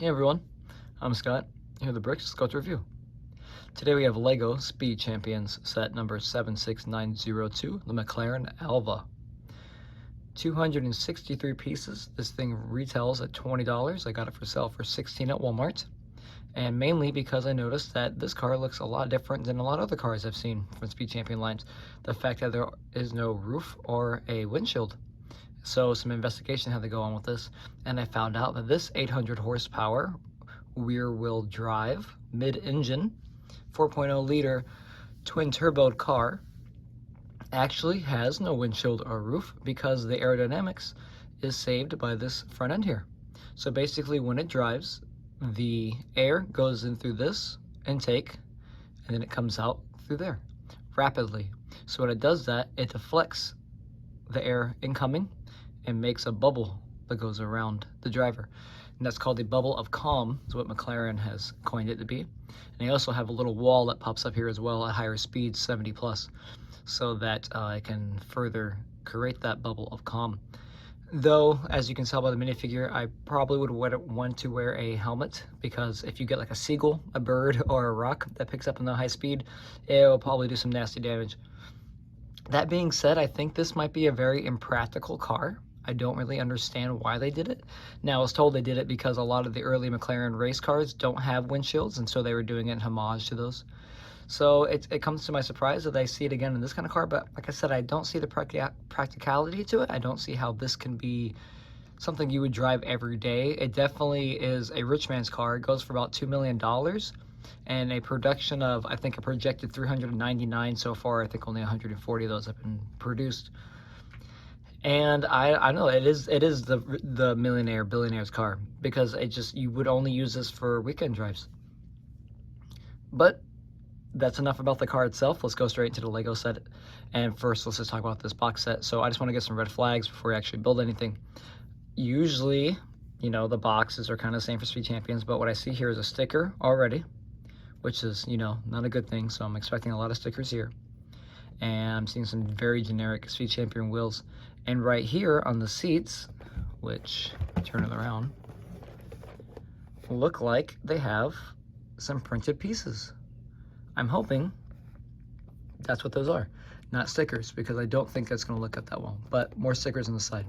Hey everyone, I'm Scott. Here are the bricks. Let's go to review. Today we have Lego Speed Champions set number 76902, the McLaren Elva. 263 pieces. This thing retails at $20. I got it for sale for $16 at Walmart. And mainly because I noticed that this car looks a lot different than a lot of other cars I've seen from Speed Champion lines. The fact that there is no roof or a windshield. So some investigation had to go on with this, and I found out that this 800 horsepower rear-wheel drive, mid-engine, 4.0 liter twin-turboed car actually has no windshield or roof because the aerodynamics is saved by this front end here. So basically when it drives, the air goes in through this intake and then it comes out through there rapidly. So when it does that, it deflects the air incoming and makes a bubble that goes around the driver. And that's called the bubble of calm, is what McLaren has coined it to be. And they also have a little wall that pops up here as well at higher speeds, 70 plus, so that it can further create that bubble of calm. Though, as you can tell by the minifigure, I probably would want to wear a helmet, because if you get like a seagull, a bird, or a rock that picks up in the high speed, it will probably do some nasty damage. That being said, I think this might be a very impractical car. I don't really understand why they did it. Now, I was told they did it because a lot of the early McLaren race cars don't have windshields, and so they were doing it in homage to those. So it comes to my surprise that I see it again in this kind of car, but like I said, I don't see the practicality to it. I don't see how this can be something you would drive every day. It definitely is a rich man's car. It goes for about $2 million, and a production of, I think, a projected 399 so far. I think only 140 of those have been produced. And I know it is the billionaire's car, because you would only use this for weekend drives. But that's enough about the car itself. Let's go straight into the Lego set. And first, let's just talk about this box set. So I just want to get some red flags before we actually build anything. Usually, you know, the boxes are kind of the same for Speed Champions, but what I see here is a sticker already, which is, you know, not a good thing. So I'm expecting a lot of stickers here. And I'm seeing some very generic Speed Champion wheels. And right here on the seats, which, turn it around, look like they have some printed pieces. I'm hoping that's what those are, not stickers, because I don't think that's going to look up that well, but more stickers on the side.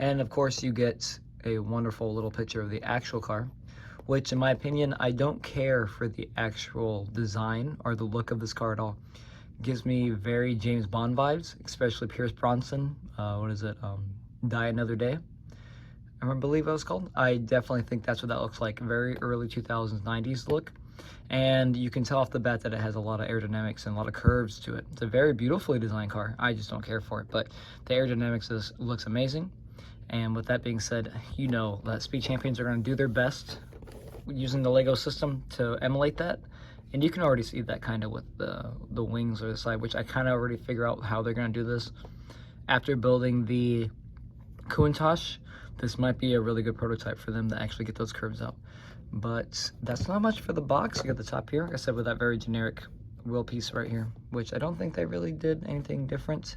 And of course you get a wonderful little picture of the actual car, which in my opinion, I don't care for the actual design or the look of this car at all. It gives me very James Bond vibes, especially Pierce Brosnan. What is it? Die Another Day, I believe it was called. I definitely think that's what that looks like. Very early 2000s, 90s look. And you can tell off the bat that it has a lot of aerodynamics and a lot of curves to it. It's a very beautifully designed car. I just don't care for it, but the aerodynamics looks amazing. And with that being said, you know that Speed Champions are going to do their best using the Lego system to emulate that. And you can already see that kind of with the wings or the side, which I kind of already figure out how they're going to do this. After building the Countach, this might be a really good prototype for them to actually get those curves out. But that's not much for the box. You got the top here, like I said, with that very generic wheel piece right here, which I don't think they really did anything different.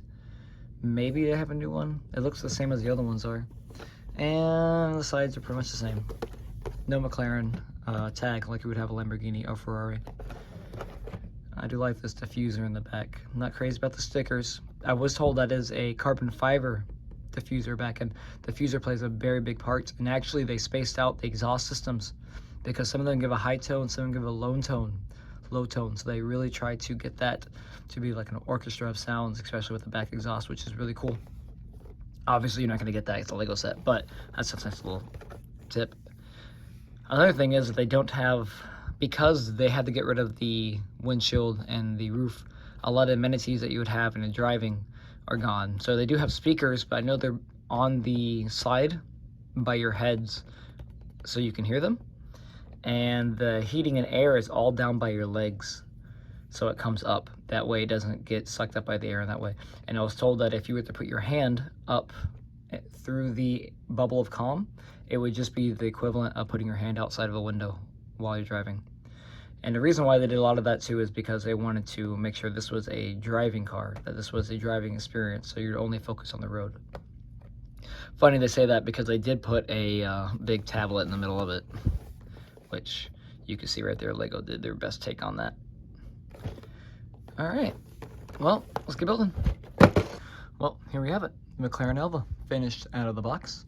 Maybe they have a new one. It looks the same as the other ones are. And the sides are pretty much the same. No McLaren tag like you would have a Lamborghini or Ferrari. I do like this diffuser in the back. I'm not crazy about the stickers. I was told that is a carbon fiber diffuser back, and the diffuser plays a very big part. And actually they spaced out the exhaust systems, because some of them give a high tone, some of them give a low tone. So they really try to get that to be like an orchestra of sounds, especially with the back exhaust, which is really cool. Obviously, you're not going to get that. It's a Lego set, but that's a nice little tip. Another thing is that they don't have, because they had to get rid of the windshield and the roof, a lot of amenities that you would have in a driving are gone. So they do have speakers, but I know they're on the side by your heads so you can hear them. And the heating and air is all down by your legs, so it comes up. That way it doesn't get sucked up by the air in that way. And I was told that if you were to put your hand up through the bubble of calm, it would just be the equivalent of putting your hand outside of a window while you're driving. And the reason why they did a lot of that too is because they wanted to make sure this was a driving car, that this was a driving experience, so you're only focused on the road. Funny they say that, because they did put a big tablet in the middle of it. which you can see right there, Lego did their best take on that. All right, well, let's get building. Well, here we have it, McLaren Elva, finished out of the box,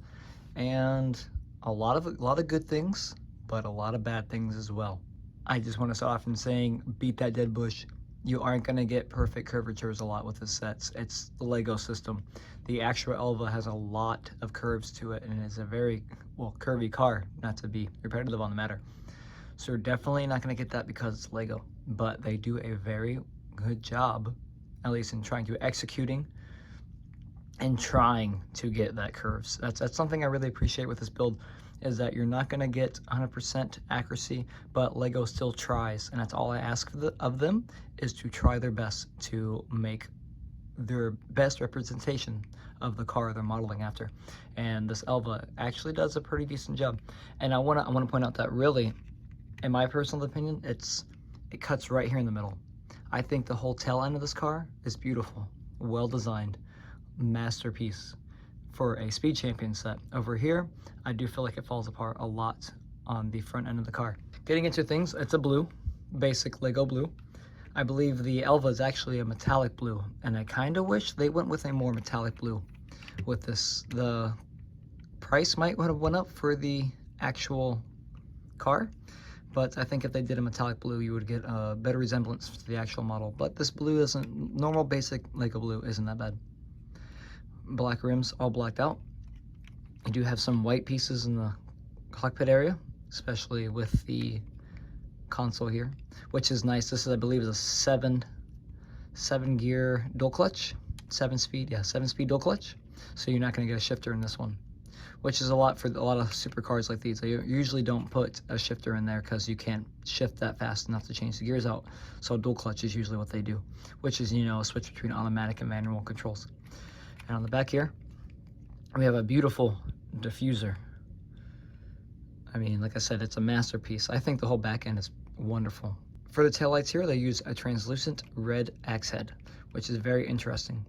and a lot of good things, but a lot of bad things as well. I just want to start off in saying, beat that dead bush. You aren't going to get perfect curvatures a lot with this set. It's the Lego system. The actual Elva has a lot of curves to it, and it's a very, well, curvy car, not to be repetitive on the matter. So you're definitely not going to get that because it's Lego, but they do a very good job, at least in trying to executing and trying to get that curves. That's something I really appreciate with this build, is that you're not going to get 100% accuracy, but Lego still tries, and that's all I ask of them, is to try their best to make their best representation of the car they're modeling after. And this Elva actually does a pretty decent job. And I want to point out that really, in my personal opinion, it cuts right here in the middle. I think the whole tail end of this car is beautiful, well designed, masterpiece for a Speed Champion set. Over here, I do feel like it falls apart a lot on the front end of the car. Getting into things, it's a blue, basic Lego blue. I believe the Elva is actually a metallic blue, and I kind of wish they went with a more metallic blue with this. The price might have went up for the actual car, but I think if they did a metallic blue, you would get a better resemblance to the actual model. But this blue isn't, normal basic Lego blue isn't that bad. Black rims, all blacked out. You do have some white pieces in the cockpit area, especially with the console here, which is nice. This is, I believe, is a seven gear dual clutch, 7-speed dual clutch. So you're not going to get a shifter in this one, which is a lot for a lot of supercars like these. They usually don't put a shifter in there because you can't shift that fast enough to change the gears out. So dual clutch is usually what they do, which is, you know, a switch between automatic and manual controls. And on the back here, we have a beautiful diffuser. I mean, like I said, it's a masterpiece. I think the whole back end is wonderful. For the taillights here, they use a translucent red axe head, which is very interesting.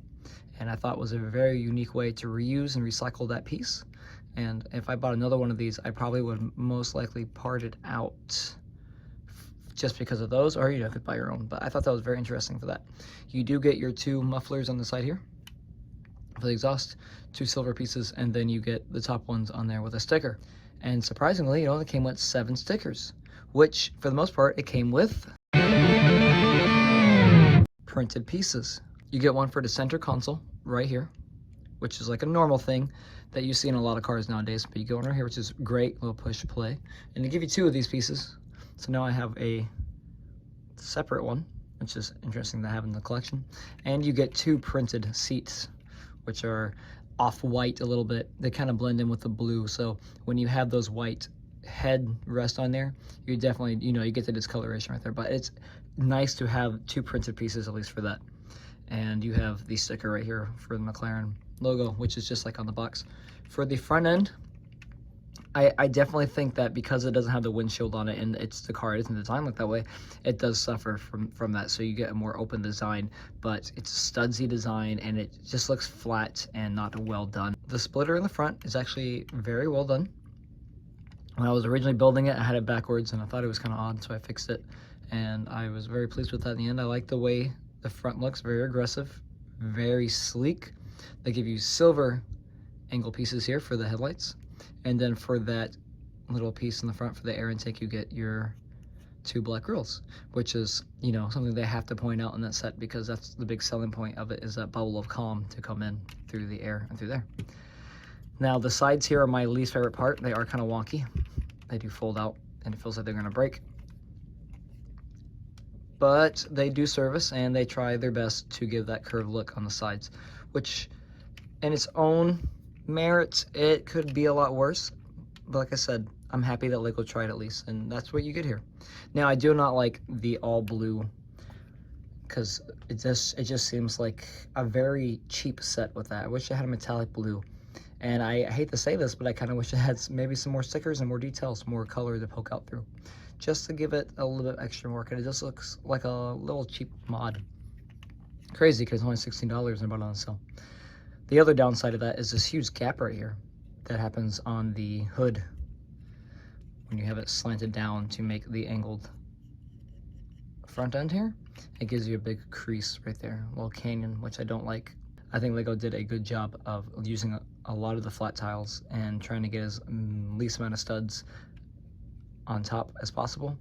And I thought was a very unique way to reuse and recycle that piece. And if I bought another one of these, I probably would most likely part it out just because of those, or, you know, could buy your own. But I thought that was very interesting for that. You do get your two mufflers on the side here for the exhaust, two silver pieces, and then you get the top ones on there with a sticker. And surprisingly, it only came with 7 stickers, which for the most part, it came with printed pieces. You get one for the center console right here, which is like a normal thing that you see in a lot of cars nowadays, but you go in right here, which is great, little push play. And they give you 2 of these pieces. So now I have a separate one, which is interesting to have in the collection. And you get 2 printed seats, which are off-white a little bit. They kind of blend in with the blue. So when you have those white head rest on there, you definitely, you know, you get the discoloration right there. But it's nice to have 2 printed pieces, at least for that. And you have the sticker right here for the McLaren logo, which is just like on the box. For the front end, I definitely think that because it doesn't have the windshield on it and it's the car isn't designed like that way, it does suffer from that. So you get a more open design, but it's a studsy design and it just looks flat and not well done. The splitter in the front is actually very well done. When I was originally building it, I had it backwards and I thought it was kind of odd, so I fixed it. And I was very pleased with that in the end. I like the way the front looks, very aggressive, very sleek. They give you silver angle pieces here for the headlights. And then for that little piece in the front for the air intake, you get your 2 black grills, which is, you know, something they have to point out in that set because that's the big selling point of it, is that bubble of calm to come in through the air and through there. Now the sides here are my least favorite part. They are kind of wonky. They do fold out and it feels like they're gonna break. But they do service and they try their best to give that curved look on the sides, which in its own merit, it could be a lot worse. But like I said, I'm happy that Lego tried at least, and that's what you get here. Now, I do not like the all blue because it just seems like a very cheap set with that. I wish I had a metallic blue. And I hate to say this, but I kind of wish it had maybe some more stickers and more details, more color to poke out through, just to give it a little bit extra work. And it just looks like a little cheap mod. Crazy because it's only $16 and about on sale. The other downside of that is this huge gap right here that happens on the hood, when you have it slanted down to make the angled front end here, it gives you a big crease right there, a little canyon, which I don't like. I think Lego did a good job of using a lot of the flat tiles and trying to get as least amount of studs on top as possible.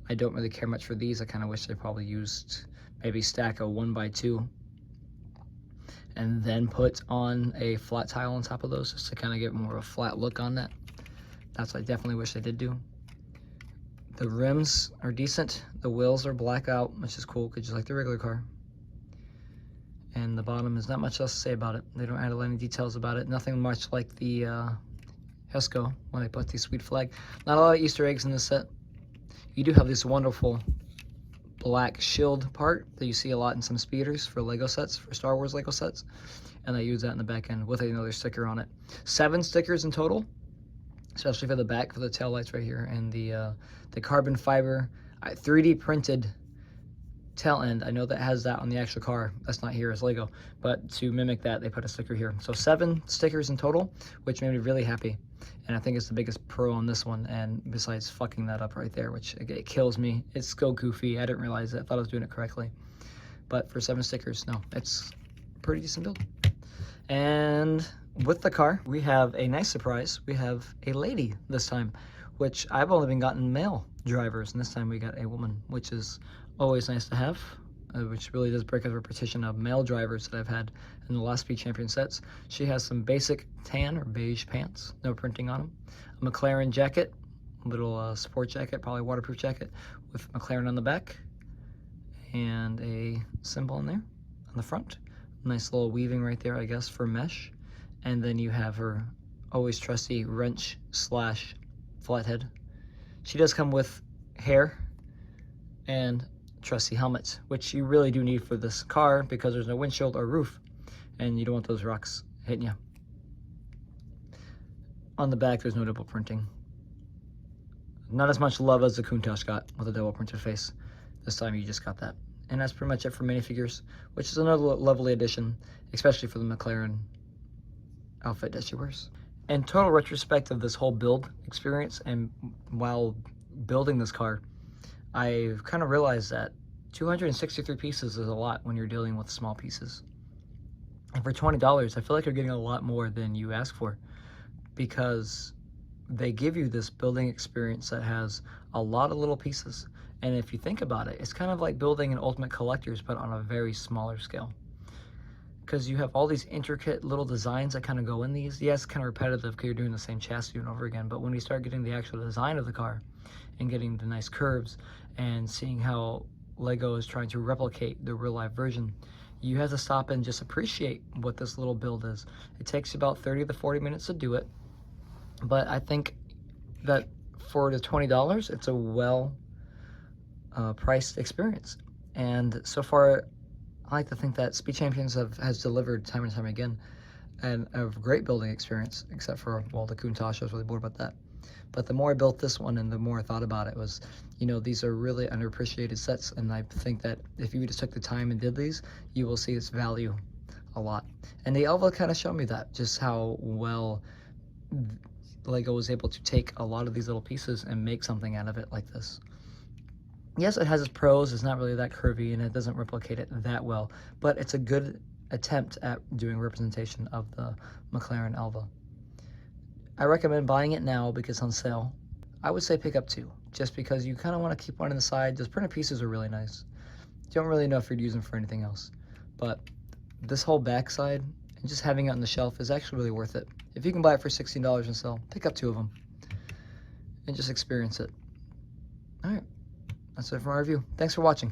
I don't really care much for these. I kind of wish they probably used maybe stack a 1x2 and then put on a flat tile on top of those just to kind of get more of a flat look on that. That's what I definitely wish they did do. The rims are decent. The wheels are black out, which is cool, because just like the regular car. And the bottom is not much else to say about it. They don't add any details about it. Nothing much like the Hesco when they put the sweet flag. Not a lot of Easter eggs in this set. You do have this wonderful black shield part that you see a lot in some speeders for Lego sets, for Star Wars Lego sets. And they use that in the back end with another sticker on it. 7 stickers in total, especially for the back, for the tail lights right here, and the carbon fiber 3D printed tail end. I know that has that on the actual car. That's not here as Lego, but to mimic that, they put a sticker here. So 7 stickers in total, which made me really happy. And I think it's the biggest pro on this one, and besides fucking that up right there, which it kills me. It's so goofy. I didn't realize it. I thought I was doing it correctly. But for 7 stickers, no, it's a pretty decent build. And with the car, we have a nice surprise. We have a lady this time, which I've only been gotten male drivers, and this time we got a woman, which is always nice to have, which really does break up the repetition of male drivers that I've had in the last Speed Champion sets. She has some basic tan or beige pants, no printing on them, a McLaren jacket, a little sport jacket, probably waterproof jacket, with McLaren on the back, and a symbol in there on the front. Nice little weaving right there, I guess, for mesh. And then you have her always trusty wrench slash flathead. She does come with hair and trusty helmets, which you really do need for this car because there's no windshield or roof, and you don't want those rocks hitting you. On the back, there's no double printing. Not as much love as the Countach got with a double printed face. This time you just got that. And that's pretty much it for minifigures, which is another lovely addition, especially for the McLaren outfit that she wears. In total retrospect of this whole build experience, and while building this car, I've kind of realized that 263 pieces is a lot when you're dealing with small pieces. And for $20, I feel like you're getting a lot more than you ask for, because they give you this building experience that has a lot of little pieces. And if you think about it, it's kind of like building an Ultimate Collector's, but on a very smaller scale. Because you have all these intricate little designs that kind of go in these. Yes, kind of repetitive because you're doing the same chassis over again, but when you start getting the actual design of the car and getting the nice curves and seeing how Lego is trying to replicate the real life version, you have to stop and just appreciate what this little build is. It takes about 30 to 40 minutes to do it, but I think that for the $20, it's a well priced experience. And so far, I like to think that Speed Champions has delivered time and time again, and a great building experience, except for, well, the Countach. I was really bored about that. But the more I built this one and the more I thought about it was, you know, these are really underappreciated sets, and I think that if you just took the time and did these, you will see its value a lot. And the Elva kind of showed me that, just how well Lego was able to take a lot of these little pieces and make something out of it like this. Yes, it has its pros. It's not really that curvy, and it doesn't replicate it that well, but it's a good attempt at doing representation of the McLaren Elva. I recommend buying it now because it's on sale. I would say pick up 2, just because you kind of want to keep one on the side. Those printed pieces are really nice. You don't really know if you'd use them for anything else, but this whole backside and just having it on the shelf is actually really worth it. If you can buy it for $16 on sale, pick up 2 of them and just experience it. All right. That's it for my review. Thanks for watching.